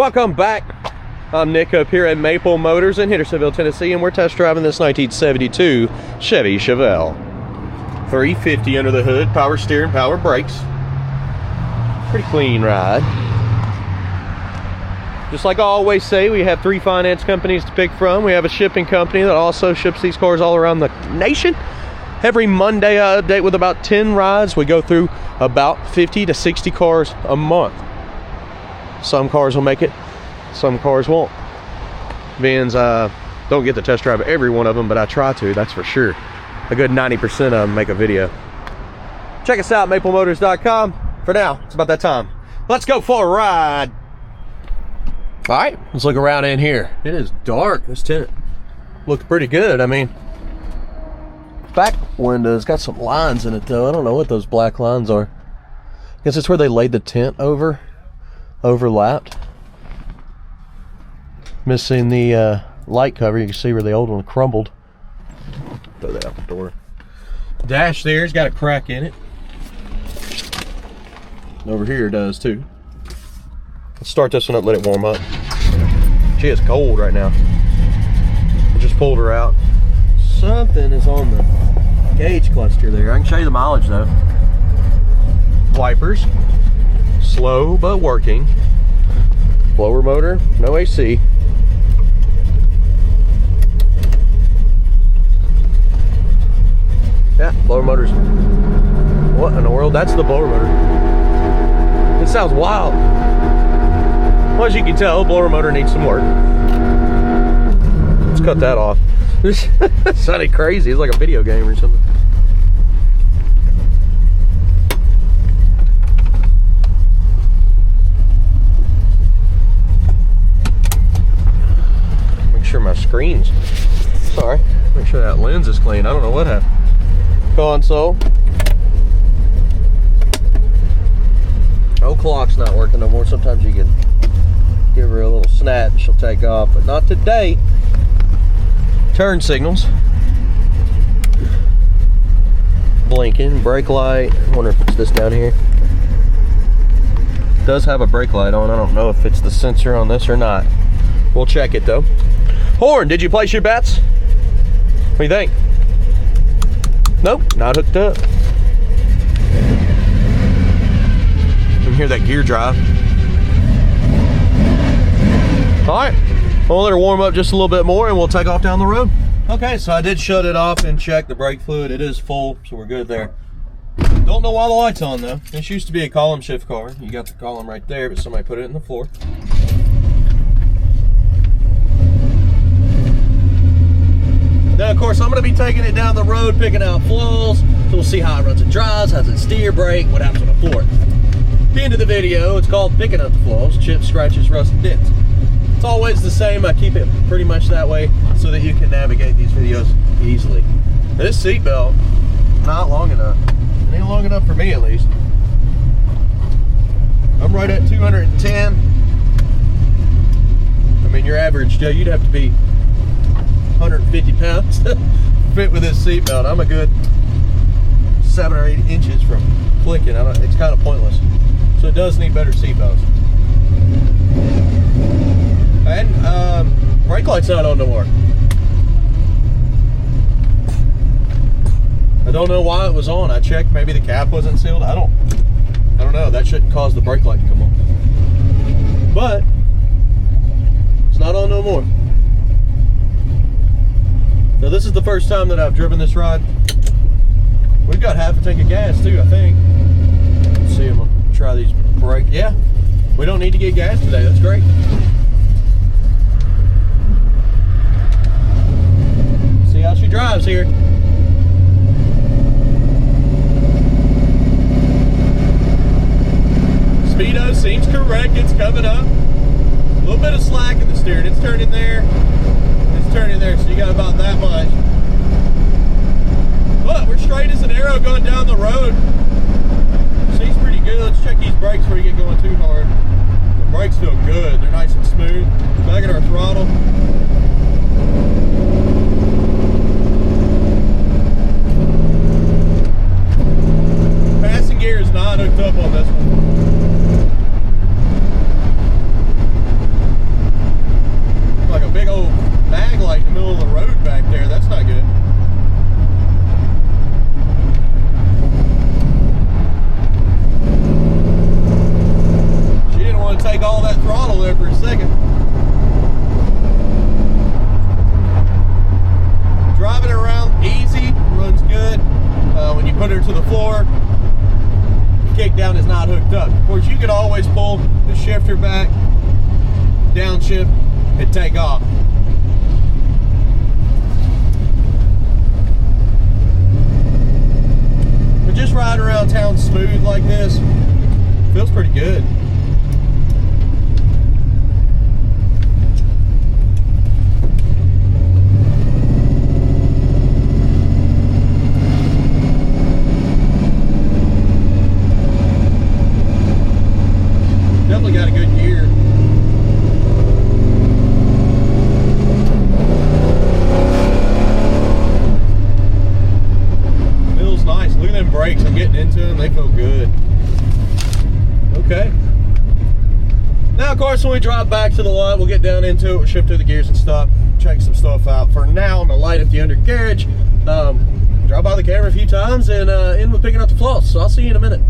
Welcome back. I'm Nick up here at Maple Motors in Hendersonville, Tennessee, and we're test driving this 1972 Chevy Chevelle. 350 under the hood, power steering, power brakes. Pretty clean ride. Just like I always say, we have 3 finance companies to pick from. We have a shipping company that also ships these cars all around the nation. Every Monday I update with about 10 rides. We go through about 50 to 60 cars a month. Some cars will make it, some cars won't. Vans, don't get to test drive every one of them, but I try to, that's for sure. A good 90% of them make a video. Check us out, maplemotors.com. For now, it's about that time. Let's go for a ride. All right, let's look around in here. It is dark. This tint looks pretty good. I mean, back window's got some lines in it though. I don't know what those black lines are. I guess it's where they laid the tint overlapped. Missing the light cover. You can see where the old one crumbled. Throw that out the door. Dash there's got a crack in it. Over here does too. Let's start this one up, let it warm up. She is cold right now. I just pulled her out. Something is on the gauge cluster there. I can show you the mileage though. Wipers. Slow but working. Blower motor, no AC. Yeah, blower motors. What in the world? That's the blower motor. It sounds wild. Well, as you can tell, blower motor needs some work. Let's cut that off. This sounded crazy. It's like a video game or something. Make sure my screen's, sorry. Make sure that lens is clean. I don't know what happened. Console. No clock's not working no more. Sometimes you can give her a little snap and she'll take off, but not today. Turn signals. Blinking. Brake light. I wonder if it's this down here. It does have a brake light on. I don't know if it's the sensor on this or not. We'll check it though. Horn, did you place your bets? What do you think? Nope, not hooked up. You can hear that gear drive. All right, we'll let her warm up just a little bit more and we'll take off down the road. Okay, so I did shut it off and check the brake fluid. It is full, so we're good there. Don't know why the light's on though. This used to be a column shift car. You got the column right there, but somebody put it in the floor. Now, of course, I'm going to be taking it down the road, picking out flaws. So we'll see how it runs and drives, how's it steer, brake, what happens on the floor. At the end of the video, it's called Picking Up the Flaws, chips, scratches, rust, and dents. It's always the same. I keep it pretty much that way so that you can navigate these videos easily. This seatbelt, not long enough. It ain't long enough for me, at least. I'm right at 210. I mean, your average Joe, you'd have to be 150 pounds to fit with this seatbelt. I'm a good 7 or 8 inches from clicking. It's kind of pointless. So it does need better seatbelts. And brake light's not on no more. I don't know why it was on. I checked. Maybe the cap wasn't sealed. I don't know. That shouldn't cause the brake light to come on. But it's not on no more. Now this is the first time that I've driven this ride. We've got half a tank of gas too, I think. Let's see, I'm gonna try these brakes. Yeah, we don't need to get gas today, that's great. See how she drives here. Speedo seems correct, it's coming up. A little bit of slack in the steering, it's turning there. Turning there, so you got about that much. But we're straight as an arrow going down the road. Seems pretty good. Let's check these brakes before you get going too hard. The brakes feel good. They're nice and smooth. Back at our throttle. Passing gear is not hooked up on this one. stoplight in the middle of the road back there. That's not good. She didn't want to take all that throttle there for a second. Driving her around easy, runs good. When you put her to the floor, kick down is not hooked up. Of course, you could always pull the shifter back, downshift, and take off. But just riding around town smooth like this feels pretty good. Definitely got a good gear. Feels nice. Look at them brakes. I'm getting into them. They feel good. Okay. Now, of course, when we drive back to the lot, we'll get down into it. We'll shift through the gears and stuff. Check some stuff out. For now, I'm going to light up the undercarriage. Drive by the camera a few times and end with picking up the floss. So I'll see you in a minute.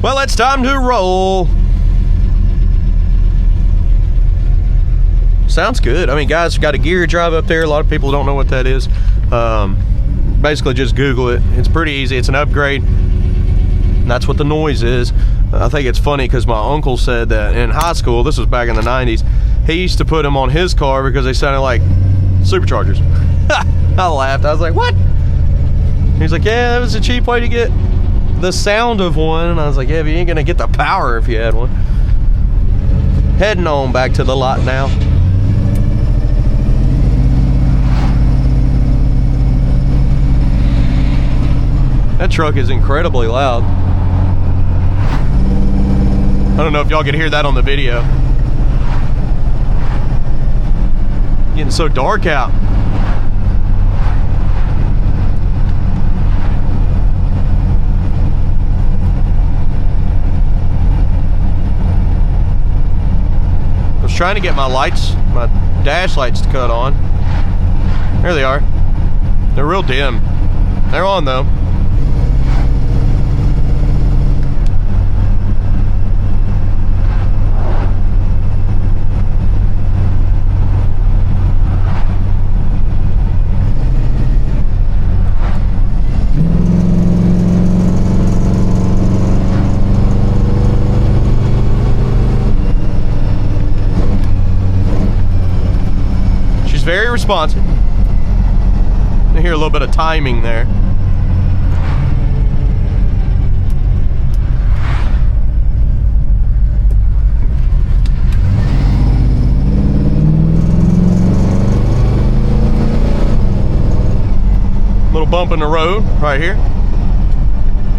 Well, it's time to roll. Sounds good. I mean, guys, got a gear drive up there. A lot of people don't know what that is. Basically, just Google it. It's pretty easy. It's an upgrade. And that's what the noise is. I think it's funny because my uncle said that in high school, this was back in the 90s, he used to put them on his car because they sounded like superchargers. I laughed. I was like, what? He's like, yeah, that was a cheap way to get the sound of one. And I was like, yeah, but you ain't gonna get the power if you had one. Heading on back to the lot now. That truck is incredibly loud. I don't know if y'all can hear that on the video. Getting so dark out. I was trying to get my lights, my dash lights to cut on. There they are. They're real dim. They're on though. Very responsive. I hear a little bit of timing there. Little bump in the road right here.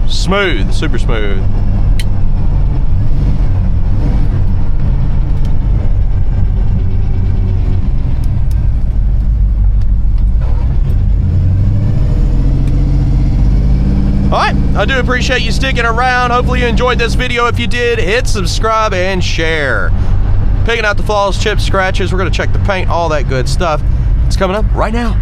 Smooth, super smooth. Alright, I do appreciate you sticking around. Hopefully you enjoyed this video. If you did, hit subscribe and share. Picking out the flaws, chips, scratches. We're going to check the paint, all that good stuff. It's coming up right now.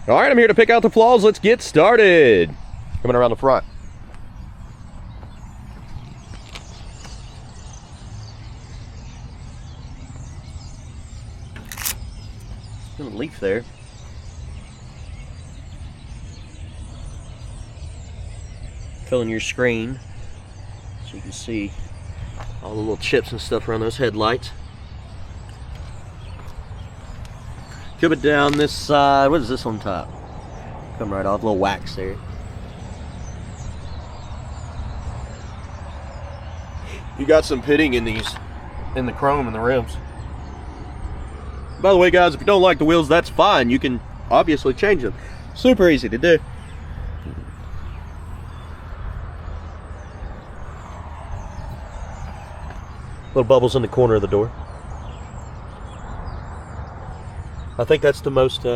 All right, I'm here to pick out the flaws. Let's get started. Coming around the front. Little leaf there. Filling your screen so you can see all the little chips and stuff around those headlights. Coming down this side, what is this on top? Come right off, a little wax there. You got some pitting in these, in the chrome and the rims. By the way guys, if you don't like the wheels, that's fine. You can obviously change them. Super easy to do. Little bubbles in the corner of the door. I think that's the most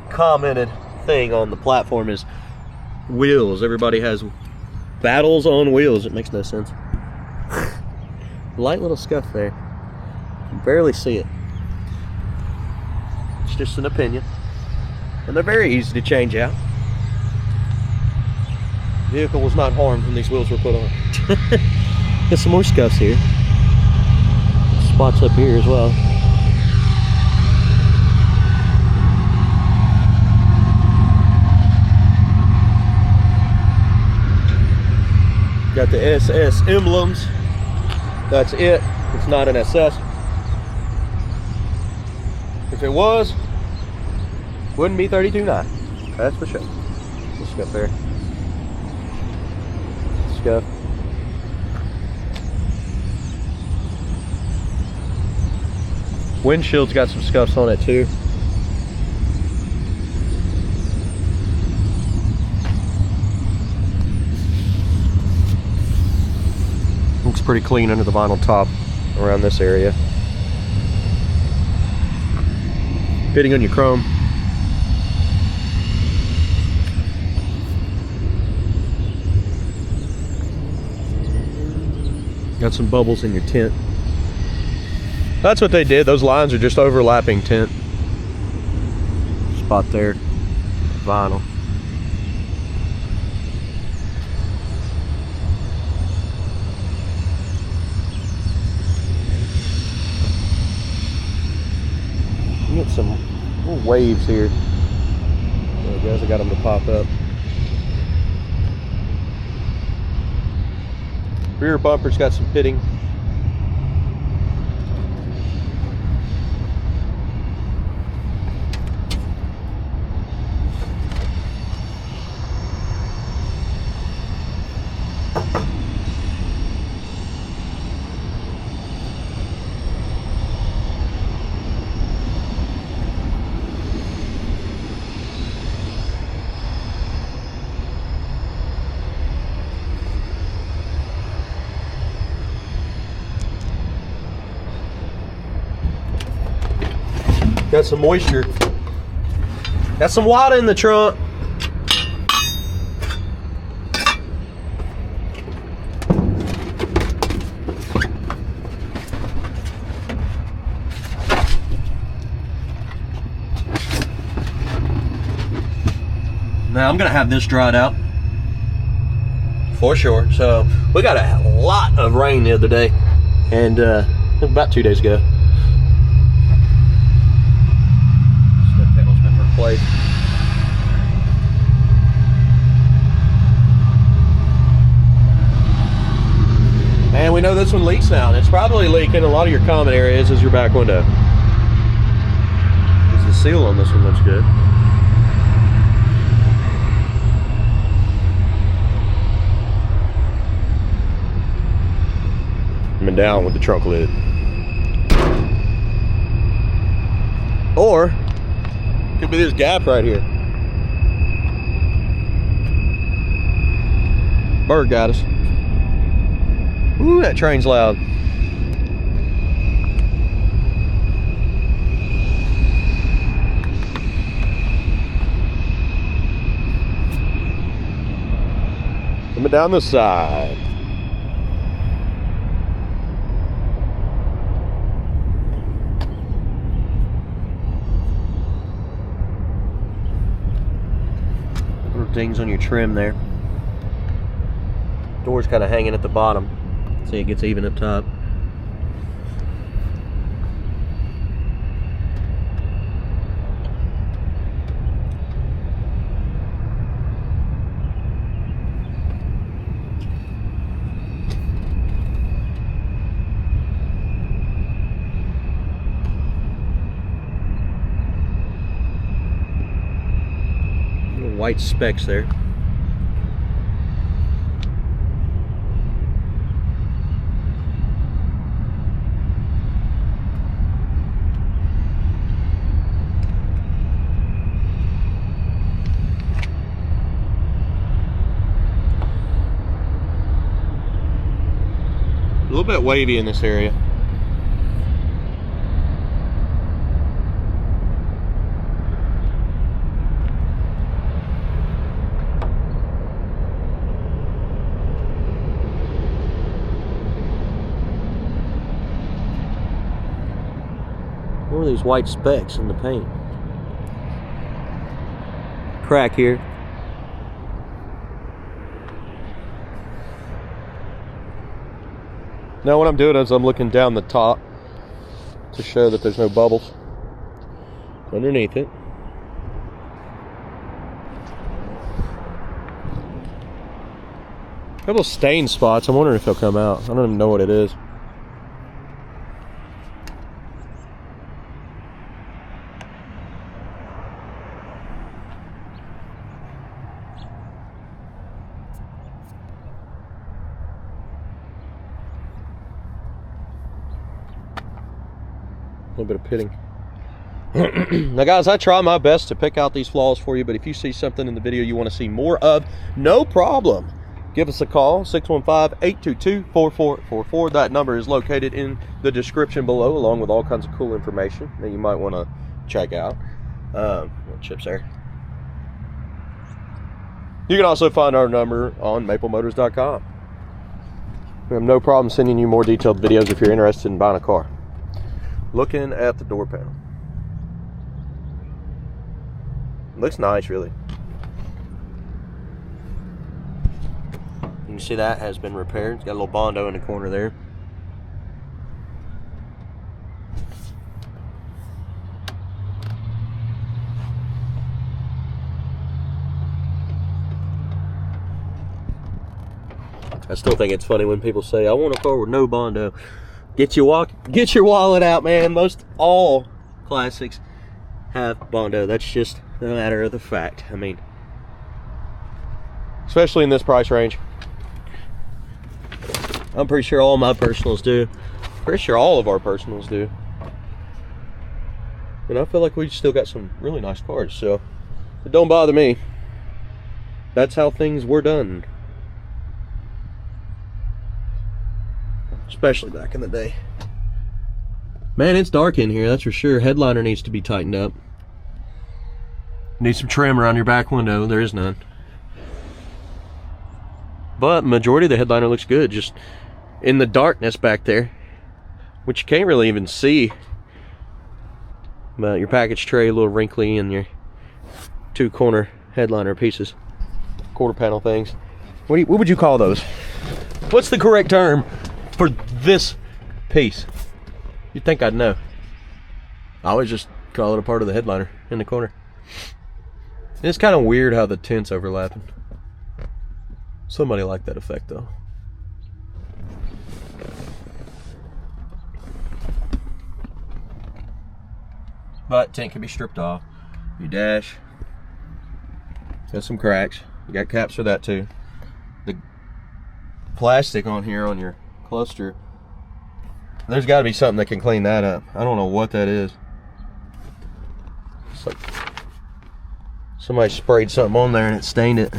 commented thing on the platform is wheels. Everybody has battles on wheels. It makes no sense. Light little scuff there. You can barely see it. It's just an opinion. And they're very easy to change out. The vehicle was not harmed when these wheels were put on. Got some more scuffs here. Spots up here as well. Got the SS emblems. That's it. It's not an SS. If it was, wouldn't be 32.9. That's for sure. This scuff there. Scuff. Windshield's got some scuffs on it too. Looks pretty clean under the vinyl top around this area. Fitting on your chrome. Got some bubbles in your tint. That's what they did. Those lines are just overlapping tint. Spot there. Vinyl. Get some little waves here. There guys, I got them to pop up. Rear bumper's got some pitting. Got some moisture. Got some water in the trunk. Now I'm gonna have this dried out for sure. So we got a lot of rain the other day, and about 2 days ago. Step panel's been replaced. And we know this one leaks now, and it's probably leaking a lot of your common areas as your back window. The seal on this one looks good. Coming down with the trunk lid. Or could be this gap right here. Bird got us. Ooh, that train's loud. Coming down the side. Little dings on your trim there. Door's kind of hanging at the bottom. See, it gets even up top. Little white specks there. A little bit wavy in this area. What are these white specks in the paint? Crack here. Now what I'm doing is I'm looking down the top to show that there's no bubbles underneath it. A couple of stain spots. I'm wondering if they'll come out. I don't even know what it is. A little bit of pitting. Now guys, I try my best to pick out these flaws for you, but if you see something in the video you want to see more of, no problem. Give us a call, 615-822-4444. That number is located in the description below, along with all kinds of cool information that you might want to check out. Little chips there. You can also find our number on maplemotors.com. We have no problem sending you more detailed videos if you're interested in buying a car. Looking at the door panel. Looks nice, really. You can see that has been repaired. It's got a little Bondo in the corner there. I still think it's funny when people say, I want a car with no Bondo. Get your wallet out, man. Most all classics have Bondo. That's just a matter of the fact. I mean, especially in this price range. I'm pretty sure all my personals do. Pretty sure all of our personals do. And I feel like we still got some really nice cars, so it don't bother me. That's how things were done. Especially back in the day. Man, it's dark in here, that's for sure. Headliner needs to be tightened up. Need some trim around your back window. There is none. But majority of the headliner looks good, just in the darkness back there, which you can't really even see. But your package tray a little wrinkly, and your 2 corner headliner pieces, quarter panel things. What would you call those? What's the correct term for this piece? You'd think I'd know. I always just call it a part of the headliner in the corner. It's kind of weird how the tint's overlapping. Somebody liked that effect though. But tint can be stripped off. Your dash got some cracks. You got caps for that too. The plastic on here on your cluster, there's got to be something that can clean that up. I don't know what that is. It's like somebody sprayed something on there and it stained it.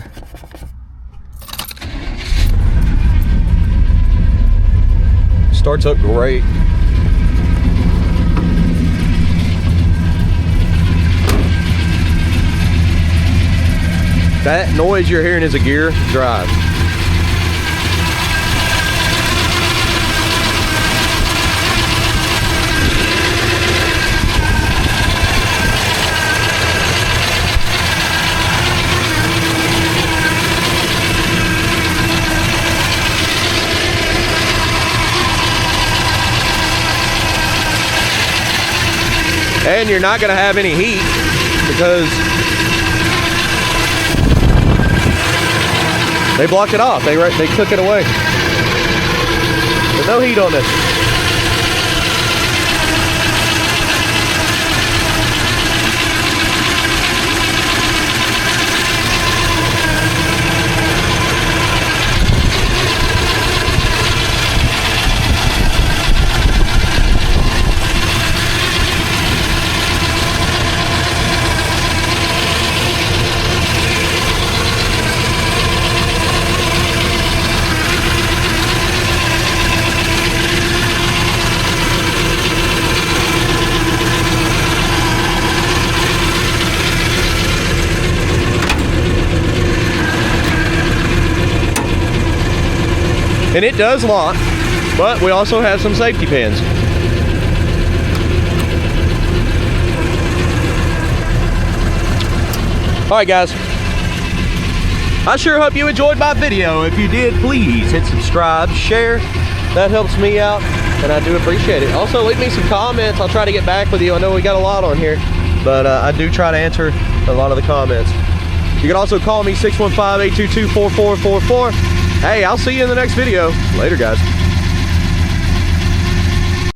Starts up great. That noise you're hearing is a gear drive. And you're not going to have any heat because they blocked it off. They took it away. There's no heat on this. And it does lock, but we also have some safety pins. All right, guys. I sure hope you enjoyed my video. If you did, please hit subscribe, share. That helps me out, and I do appreciate it. Also, leave me some comments. I'll try to get back with you. I know we got a lot on here, but I do try to answer a lot of the comments. You can also call me 615-822-4444. Hey, I'll see you in the next video. Later, guys.